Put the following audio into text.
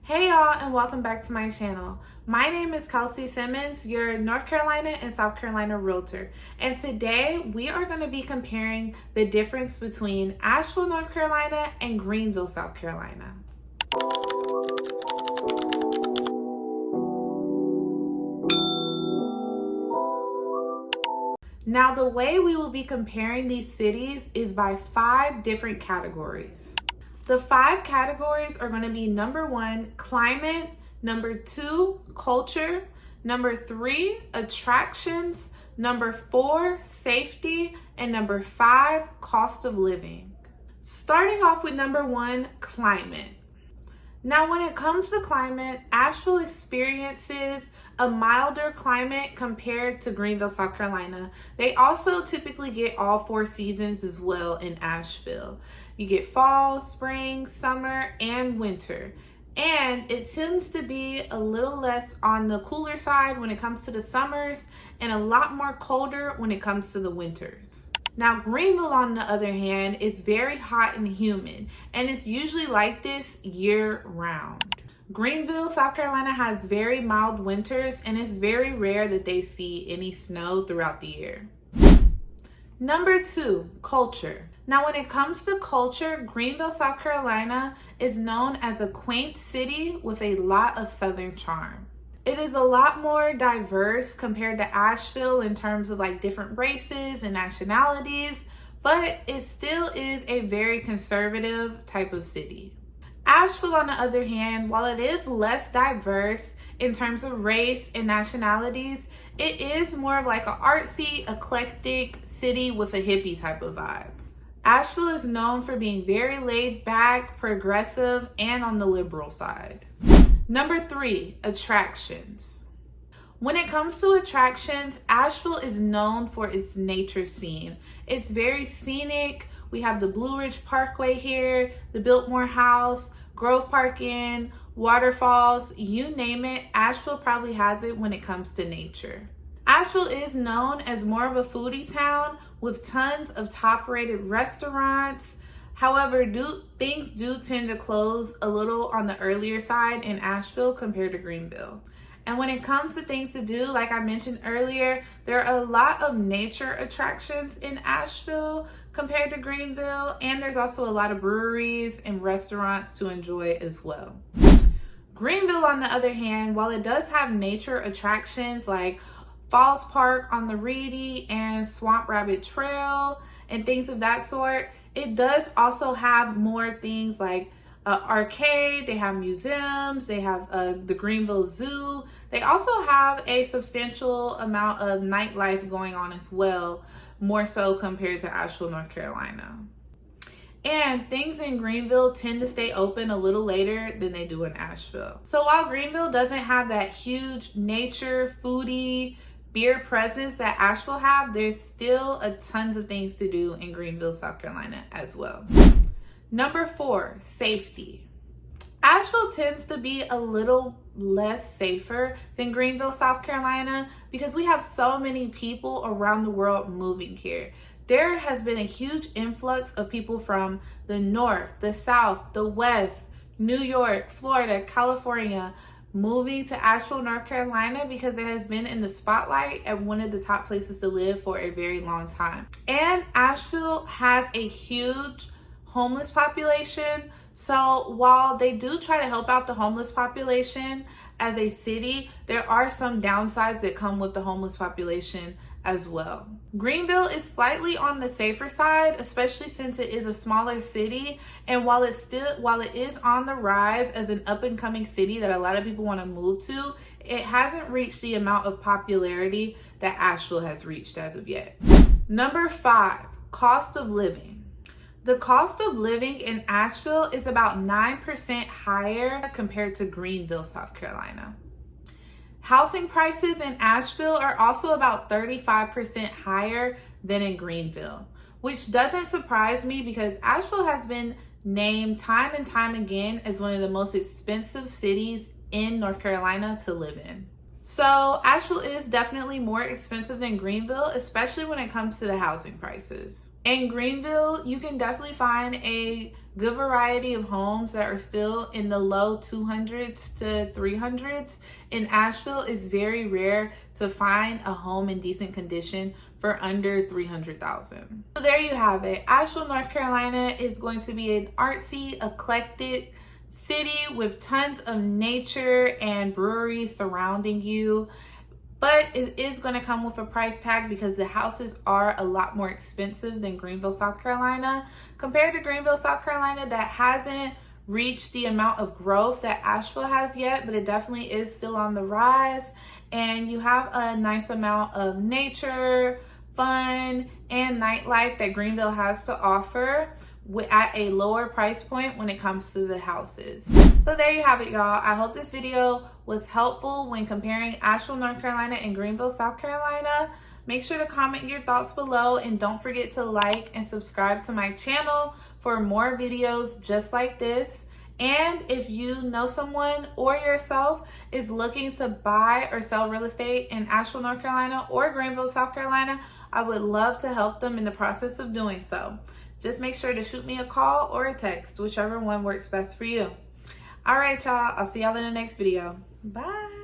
Hey y'all, and welcome back to my channel. My name is Kelsey Simmons, your North Carolina and South Carolina realtor. And today we are going to be comparing the difference between Asheville, North Carolina and Greenville, South Carolina. Now, the way we will be comparing these cities is by 5 different categories. The 5 categories are going to be number 1, climate, number 2, culture, number 3, attractions, number 4, safety, and number 5, cost of living. Starting off with number 1, climate. Now, when it comes to climate, Asheville experiences a milder climate compared to Greenville, South Carolina. They also typically get all 4 seasons as well in Asheville. You get fall, spring, summer, and winter. And it tends to be a little less on the cooler side when it comes to the summers and a lot more colder when it comes to the winters. Now, Greenville, on the other hand, is very hot and humid, and it's usually like this year-round. Greenville, South Carolina has very mild winters, and it's very rare that they see any snow throughout the year. Number 2, culture. Now, when it comes to culture, Greenville, South Carolina is known as a quaint city with a lot of Southern charm. It is a lot more diverse compared to Asheville in terms of like different races and nationalities, but it still is a very conservative type of city. Asheville, on the other hand, while it is less diverse in terms of race and nationalities, it is more of like an artsy, eclectic city with a hippie type of vibe. Asheville is known for being very laid back, progressive, and on the liberal side. Number 3, attractions. When it comes to attractions, Asheville is known for its nature scene. It's very scenic. We have the Blue Ridge Parkway here, the Biltmore House, Grove Park Inn, waterfalls, you name it, Asheville probably has it when it comes to nature. Asheville is known as more of a foodie town with tons of top-rated restaurants. However, things do tend to close a little on the earlier side in Asheville compared to Greenville. And when it comes to things to do, like I mentioned earlier, there are a lot of nature attractions in Asheville compared to Greenville, and there's also a lot of breweries and restaurants to enjoy as well. Greenville, on the other hand, while it does have nature attractions like Falls Park on the Reedy and Swamp Rabbit Trail and things of that sort, it does also have more things like arcade, they have museums, they have the Greenville Zoo. They also have a substantial amount of nightlife going on as well, more so compared to Asheville, North Carolina. And things in Greenville tend to stay open a little later than they do in Asheville. So while Greenville doesn't have that huge nature, foodie, beer presence that Asheville have, there's still a tons of things to do in Greenville, South Carolina as well. Number 4, safety. Asheville tends to be a little less safer than Greenville, South Carolina because we have so many people around the world moving here. There has been a huge influx of people from the north, the south, the west, New York, Florida, California, moving to Asheville, North Carolina because it has been in the spotlight and one of the top places to live for a very long time. And Asheville has a huge homeless population. So while they do try to help out the homeless population as a city, there are some downsides that come with the homeless population as well. Greenville is slightly on the safer side, especially since it is a smaller city, and while it is on the rise as an up-and-coming city that a lot of people want to move to, it hasn't reached the amount of popularity that Asheville has reached as of yet. Number 5, cost of living. The cost of living in Asheville is about 9% higher compared to Greenville, South Carolina. Housing prices in Asheville are also about 35% higher than in Greenville, which doesn't surprise me because Asheville has been named time and time again as one of the most expensive cities in North Carolina to live in. So Asheville is definitely more expensive than Greenville, especially when it comes to the housing prices. In Greenville, you can definitely find a good variety of homes that are still in the low 200s to 300s. In Asheville, it's very rare to find a home in decent condition for under $300,000. So there you have it. Asheville, North Carolina is going to be an artsy, eclectic city with tons of nature and breweries surrounding you. But it is going to come with a price tag because the houses are a lot more expensive than Greenville, South Carolina. Compared to Greenville, South Carolina, that hasn't reached the amount of growth that Asheville has yet, but it definitely is still on the rise. And you have a nice amount of nature, fun, and nightlife that Greenville has to offer at a lower price point when it comes to the houses. So there you have it, y'all. I hope this video was helpful when comparing Asheville, North Carolina and Greenville, South Carolina. Make sure to comment your thoughts below and don't forget to like and subscribe to my channel for more videos just like this. And if you know someone or yourself is looking to buy or sell real estate in Asheville, North Carolina or Greenville, South Carolina, I would love to help them in the process of doing so. Just make sure to shoot me a call or a text, whichever one works best for you. All right, y'all. I'll see y'all in the next video. Bye.